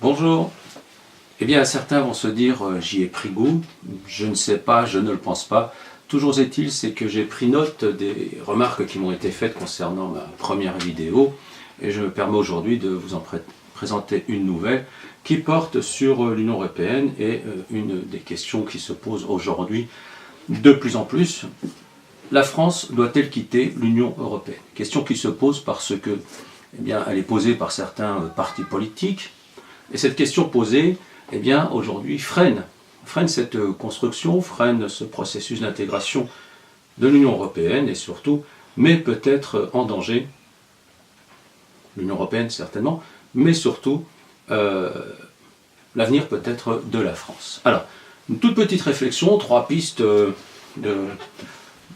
Bonjour. Eh bien, certains vont se dire j'y ai pris goût. Je ne sais pas, je ne le pense pas. Toujours est-il, c'est que j'ai pris note des remarques qui m'ont été faites concernant ma première vidéo et je me permets aujourd'hui de vous en présenter une nouvelle qui porte sur l'Union européenne et une des questions qui se posent aujourd'hui de plus en plus. La France doit-elle quitter l'Union européenne? Question qui se pose parce que, eh bien, elle est posée par certains partis politiques. Et cette question posée, eh bien, aujourd'hui, freine cette construction, freine ce processus d'intégration de l'Union européenne et surtout met peut-être en danger l'Union européenne certainement, mais surtout l'avenir peut-être de la France. Alors, une toute petite réflexion, trois pistes de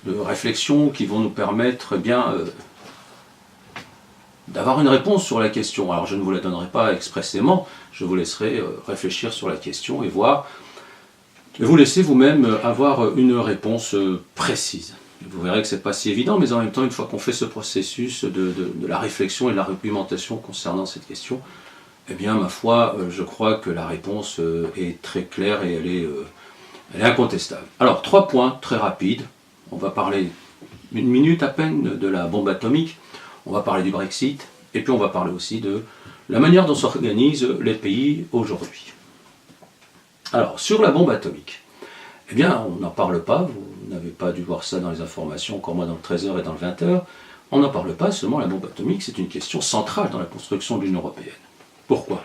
réflexion qui vont nous permettre bien d'avoir une réponse sur la question. Alors je ne vous la donnerai pas expressément, je vous laisserai réfléchir sur la question et voir, et vous laisser vous-même avoir une réponse précise. Vous verrez que ce n'est pas si évident, mais en même temps, une fois qu'on fait ce processus de la réflexion et de la argumentation concernant cette question, eh bien, ma foi, je crois que la réponse est très claire et elle est incontestable. Alors, 3 points très rapides. On va parler une minute à peine de la bombe atomique. On va parler du Brexit, et puis on va parler aussi de la manière dont s'organisent les pays aujourd'hui. Alors, sur la bombe atomique, eh bien, on n'en parle pas, vous n'avez pas dû voir ça dans les informations, encore moins dans le 13h et dans le 20h, on n'en parle pas, seulement la bombe atomique, c'est une question centrale dans la construction de l'Union européenne. Pourquoi?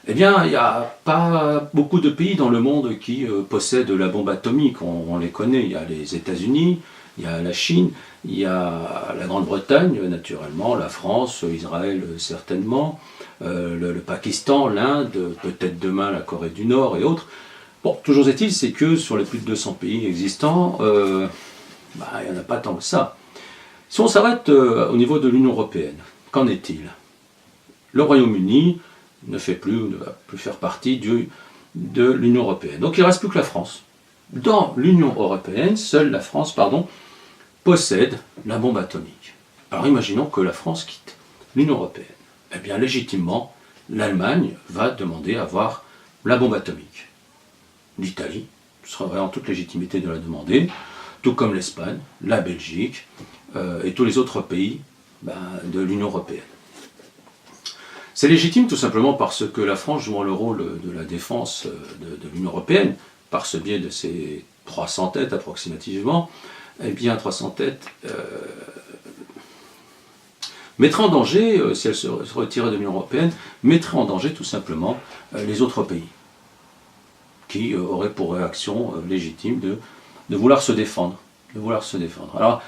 Eh bien, il n'y a pas beaucoup de pays dans le monde qui possèdent la bombe atomique, on les connaît, il y a les États-Unis, il y a la Chine, il y a la Grande-Bretagne, naturellement, la France, Israël, certainement, le Pakistan, l'Inde, peut-être demain la Corée du Nord et autres. Bon, toujours est-il, c'est que sur les plus de 200 pays existants, il n'y en a pas tant que ça. Si on s'arrête au niveau de l'Union européenne, qu'en est-il? Le Royaume-Uni ne fait plus ou ne va plus faire partie de l'Union européenne. Donc il ne reste plus que la France. Dans l'Union européenne, seule la France, possède la bombe atomique. Alors imaginons que la France quitte l'Union européenne. Eh bien légitimement, l'Allemagne va demander à avoir la bombe atomique. L'Italie serait en toute légitimité de la demander, tout comme l'Espagne, la Belgique et tous les autres pays de l'Union européenne. C'est légitime tout simplement parce que la France jouant le rôle de la défense de l'Union européenne, par ce biais de ses 300 têtes approximativement, eh bien 300 têtes mettrait en danger, si elle se retirait de l'Union européenne, mettrait en danger tout simplement les autres pays, qui auraient pour réaction légitime de vouloir se défendre. Alors,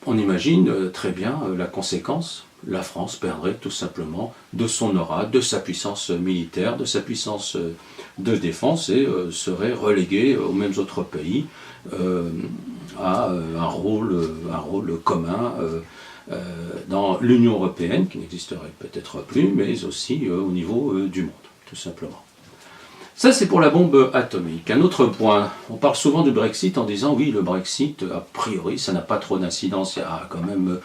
on imagine très bien la conséquence. La France perdrait tout simplement de son aura, de sa puissance militaire, de sa puissance de défense et serait reléguée aux mêmes autres pays à un rôle commun dans l'Union européenne, qui n'existerait peut-être plus, mais aussi au niveau du monde, tout simplement. Ça, c'est pour la bombe atomique. Un autre point, on parle souvent du Brexit en disant oui, le Brexit, a priori, ça n'a pas trop d'incidence, il y a quand même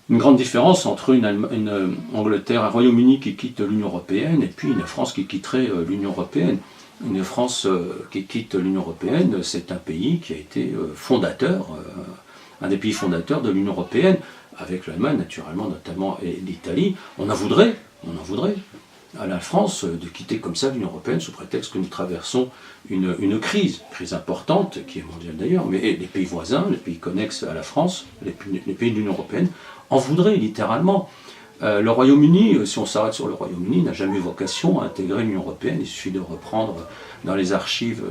une grande différence entre une Angleterre, un Royaume-Uni qui quitte l'Union européenne et puis une France qui quitterait l'Union européenne. Une France qui quitte l'Union européenne, c'est un pays qui a été fondateur, un des pays fondateurs de l'Union européenne, avec l'Allemagne naturellement, notamment, et l'Italie. On en voudrait à la France de quitter comme ça l'Union européenne sous prétexte que nous traversons une crise importante, qui est mondiale d'ailleurs, mais les pays voisins, les pays connexes à la France, les pays de l'Union européenne, en voudraient littéralement. Le Royaume-Uni, si on s'arrête sur le Royaume-Uni, n'a jamais eu vocation à intégrer l'Union européenne. Il suffit de reprendre dans les archives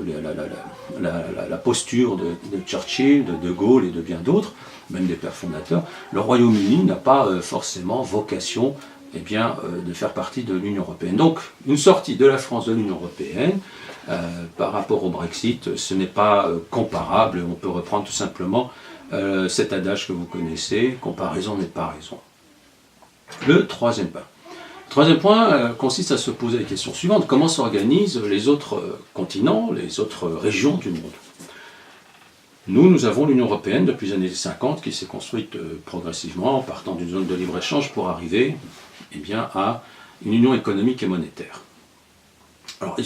la posture de Churchill, de Gaulle et de bien d'autres, même des pères fondateurs. Le Royaume-Uni n'a pas forcément vocation de faire partie de l'Union européenne. Donc, une sortie de la France de l'Union européenne par rapport au Brexit, ce n'est pas comparable. On peut reprendre tout simplement cet adage que vous connaissez, comparaison n'est pas raison. Le troisième point consiste à se poser la question suivante: comment s'organisent les autres continents, les autres régions du monde? Nous avons l'Union européenne depuis les années 50 qui s'est construite progressivement en partant d'une zone de libre-échange pour arriver à une union économique et monétaire. Alors, la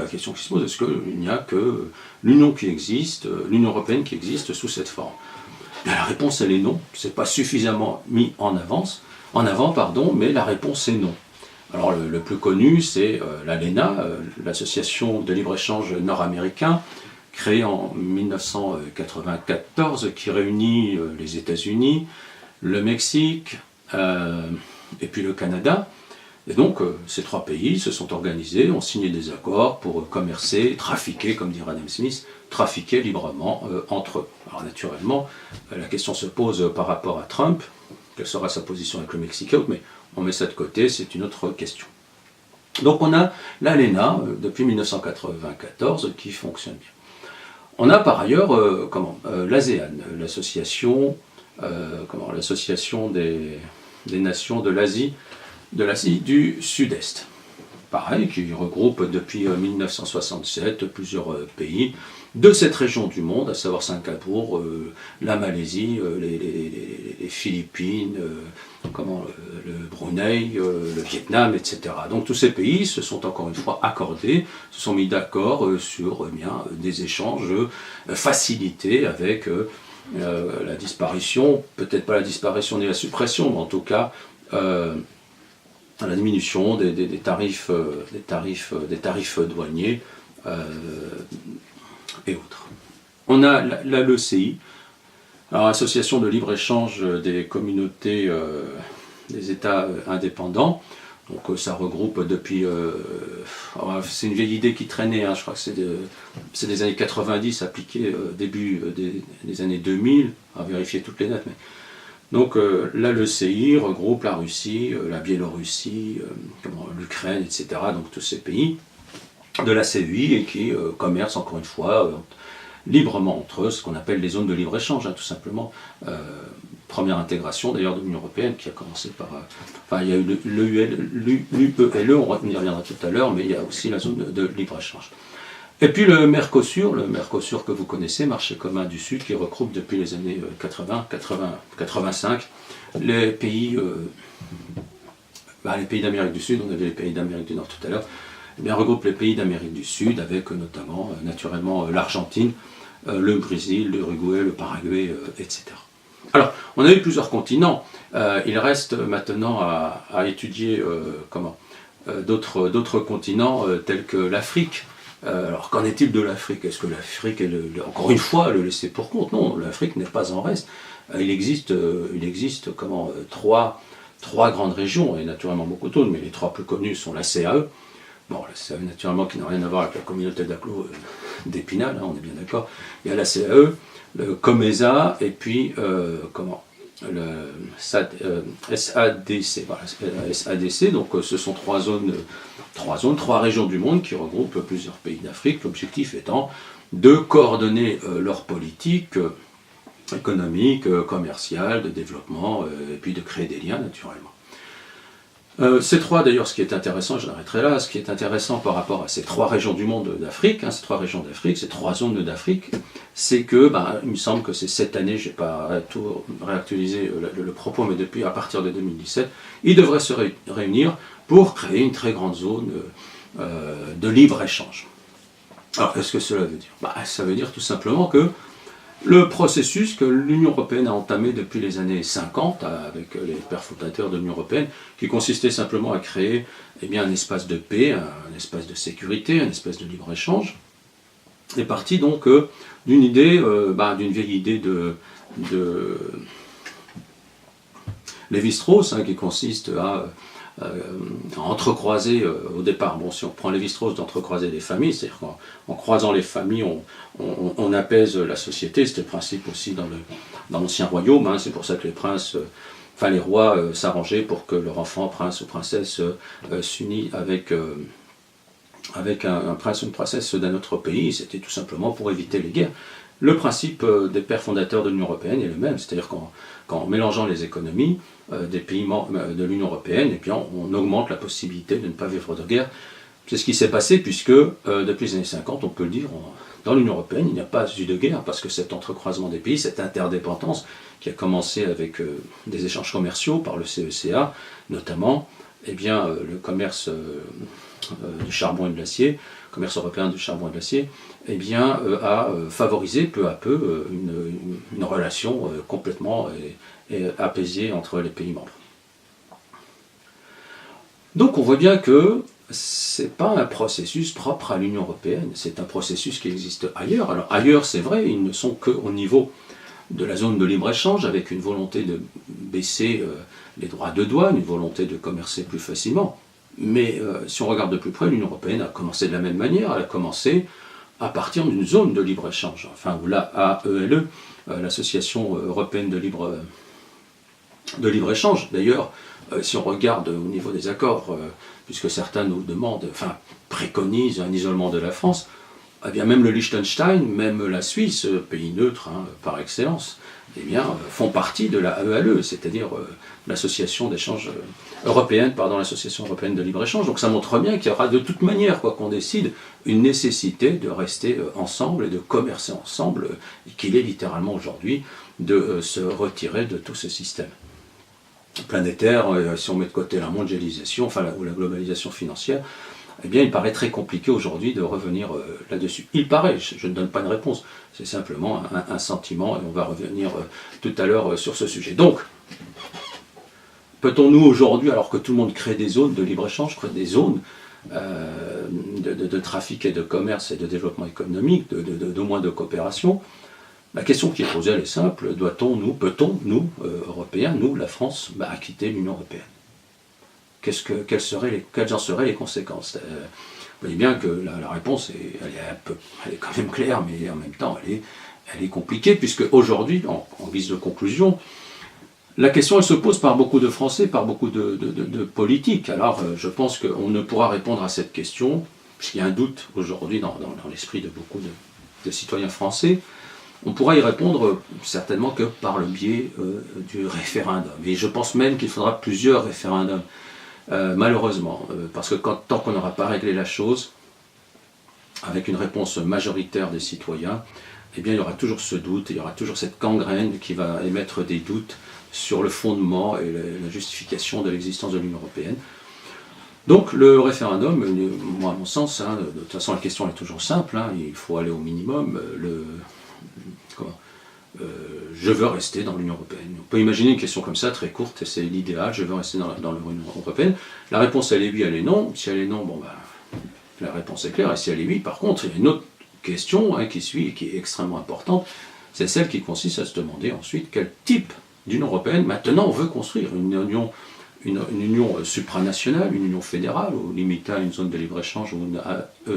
question qui se pose, est-ce qu'il n'y a que l'Union européenne qui existe sous cette forme? Bien, la réponse, elle est non. C'est pas suffisamment mis en avant, mais la réponse est non. Alors, le plus connu, c'est l'ALENA, l'association de libre-échange nord-américain, créée en 1994, qui réunit les États-Unis, le Mexique et puis le Canada. Et donc, ces trois pays se sont organisés, ont signé des accords pour commercer, trafiquer, comme dit Adam Smith, trafiquer librement entre eux. Alors naturellement, la question se pose par rapport à Trump, quelle sera sa position avec le Mexique, mais on met ça de côté, c'est une autre question. Donc on a l'ALENA depuis 1994 qui fonctionne bien. On a par ailleurs l'ASEAN, l'association des nations de l'Asie du Sud-Est. Pareil, qui regroupe depuis 1967 plusieurs pays de cette région du monde, à savoir Singapour, la Malaisie, les Philippines, le Brunei, le Vietnam, etc. Donc tous ces pays se sont encore une fois accordés, se sont mis d'accord sur des échanges facilités avec la disparition, peut-être pas la disparition ni la suppression, mais en tout cas la diminution des tarifs douaniers et autres. On a l'ALECI, Association de libre-échange des communautés des États indépendants. Donc ça regroupe depuis... c'est une vieille idée qui traînait, je crois que c'est des années 90, appliquée début des années 2000, à vérifier toutes les dates, mais... Donc l'ALECI regroupe la Russie, la Biélorussie, l'Ukraine, etc. Donc tous ces pays de la CEI et qui commercent encore une fois librement entre eux, ce qu'on appelle les zones de libre-échange, tout simplement. Première intégration d'ailleurs de l'Union européenne qui a commencé par... il y a eu l'UPLE, on y reviendra tout à l'heure, mais il y a aussi la zone de libre-échange. Et puis le Mercosur que vous connaissez, marché commun du Sud, qui regroupe depuis les années 80-85 les pays d'Amérique du Sud, on avait les pays d'Amérique du Nord tout à l'heure, regroupe les pays d'Amérique du Sud avec notamment, naturellement, l'Argentine, le Brésil, l'Uruguay, le Paraguay, etc. Alors, on a eu plusieurs continents, il reste maintenant à étudier d'autres continents tels que l'Afrique. Alors qu'en est-il de l'Afrique? Est-ce que l'Afrique est, encore une fois, le laisser pour compte? Non, l'Afrique n'est pas en reste. Il existe trois grandes régions, et naturellement beaucoup d'autres, mais les trois plus connues sont la CAE. Bon, la CAE naturellement qui n'a rien à voir avec la communauté d'agglo d'Épinal, on est bien d'accord. Il y a la CAE, le COMESA, et puis le SADC. Voilà, SADC, donc ce sont trois régions du monde qui regroupent plusieurs pays d'Afrique, l'objectif étant de coordonner leur politique économique, commerciale, de développement, et puis de créer des liens naturellement. Ces trois, d'ailleurs, ce qui est intéressant, je l'arrêterai là, ce qui est intéressant par rapport à ces trois régions du monde d'Afrique, ces trois régions d'Afrique, ces trois zones d'Afrique, c'est que, il me semble que c'est cette année, je n'ai pas tout réactualisé le propos, mais depuis à partir de 2017, ils devraient se réunir pour créer une très grande zone de libre-échange. Alors, qu'est-ce que cela veut dire? Ça veut dire tout simplement que le processus que l'Union européenne a entamé depuis les années 50, avec les pères fondateurs de l'Union européenne, qui consistait simplement à créer un espace de paix, un espace de sécurité, un espace de libre-échange, est parti donc d'une idée, d'une vieille idée de Lévi-Strauss, qui consiste à entrecroiser au départ. Bon, si on prend Lévi-Strauss d'entrecroiser les familles, c'est-à-dire qu'en croisant les familles, on apaise la société. C'était le principe aussi dans l'ancien royaume. C'est pour ça que les rois s'arrangeaient pour que leur enfant, prince ou princesse, s'unit avec un prince ou une princesse d'un autre pays. C'était tout simplement pour éviter les guerres. Le principe des pères fondateurs de l'Union européenne est le même, c'est-à-dire qu'en mélangeant les économies des pays de l'Union européenne, on augmente la possibilité de ne pas vivre de guerre. C'est ce qui s'est passé puisque depuis les années 50, on peut le dire, dans l'Union européenne, il n'y a pas eu de guerre parce que cet entrecroisement des pays, cette interdépendance qui a commencé avec des échanges commerciaux par le CECA notamment, eh bien, le commerce du charbon et de l'acier, commerce européen du charbon et de l'acier, eh bien, a favorisé peu à peu une relation complètement apaisée entre les pays membres. Donc on voit bien que ce n'est pas un processus propre à l'Union européenne, c'est un processus qui existe ailleurs. Alors ailleurs, c'est vrai, ils ne sont qu'au niveau de la zone de libre-échange, avec une volonté de baisser les droits de douane, une volonté de commercer plus facilement. Mais si on regarde de plus près, l'Union européenne a commencé de la même manière, elle a commencé à partir d'une zone de libre-échange, enfin, ou la AELE, l'Association européenne de libre-échange. D'ailleurs, si on regarde au niveau des accords, puisque certains nous demandent, enfin préconisent un isolement de la France, eh bien même le Liechtenstein, même la Suisse, pays neutre par excellence, eh bien, font partie de la AELE, c'est-à-dire l'association d'échange européenne, l'association européenne de libre-échange. Donc ça montre bien qu'il y aura de toute manière, quoi qu'on décide, une nécessité de rester ensemble et de commercer ensemble, et qu'il est littéralement aujourd'hui de se retirer de tout ce système planétaire, si on met de côté la mondialisation, ou la globalisation financière, eh bien il paraît très compliqué aujourd'hui de revenir là-dessus. Il paraît, je ne donne pas de réponse, c'est simplement un sentiment, et on va revenir tout à l'heure sur ce sujet. Donc, peut-on-nous aujourd'hui, alors que tout le monde crée des zones de libre-échange, crée des zones de trafic et de commerce et de développement économique, de moins de coopération, la question qui est posée, elle est simple, peut-on, nous, Européens, nous, la France, quitter l'Union européenne? Quelles en seraient les conséquences? Vous voyez bien que la réponse, elle est quand même claire, mais en même temps, elle est compliquée, puisque aujourd'hui, en guise de conclusion, la question, elle se pose par beaucoup de Français, par beaucoup de politiques. Alors, je pense qu'on ne pourra répondre à cette question, puisqu'il y a un doute aujourd'hui dans l'esprit de beaucoup de citoyens français. On pourra y répondre certainement que par le biais du référendum. Et je pense même qu'il faudra plusieurs référendums, malheureusement, parce que tant qu'on n'aura pas réglé la chose, avec une réponse majoritaire des citoyens, eh bien il y aura toujours ce doute, il y aura toujours cette gangrène qui va émettre des doutes sur le fondement et la justification de l'existence de l'Union européenne. Donc le référendum, moi à mon sens, de toute façon la question est toujours simple, il faut aller au minimum, je veux rester dans l'Union européenne. On peut imaginer une question comme ça, très courte, et c'est l'idéal, je veux rester dans l'Union européenne. La réponse elle est oui, elle est non. Si elle est non, la réponse est claire, et si elle est oui, par contre, il y a une autre question qui suit et qui est extrêmement importante, c'est celle qui consiste à se demander ensuite quel type d'Union européenne maintenant on veut construire. Une union supranationale, une union fédérale, ou limitée à une zone de libre-échange ou une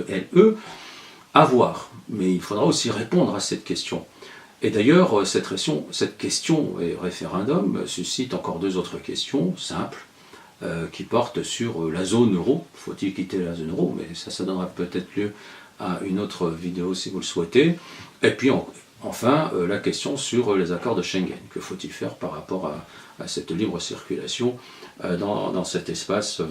AELE, à voir. Mais il faudra aussi répondre à cette question. Et d'ailleurs, cette question et référendum suscite encore deux autres questions simples qui portent sur la zone euro. Faut-il quitter la zone euro? Mais ça donnera peut-être lieu à une autre vidéo si vous le souhaitez. Et puis enfin, la question sur les accords de Schengen. Que faut-il faire par rapport à cette libre circulation dans cet espace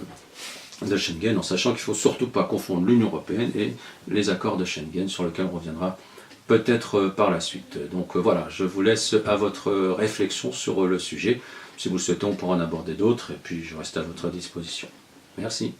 de Schengen, en sachant qu'il ne faut surtout pas confondre l'Union européenne et les accords de Schengen, sur lesquels on reviendra peut-être par la suite. Donc voilà, je vous laisse à votre réflexion sur le sujet. Si vous le souhaitez, on pourra en aborder d'autres, et puis je reste à votre disposition. Merci.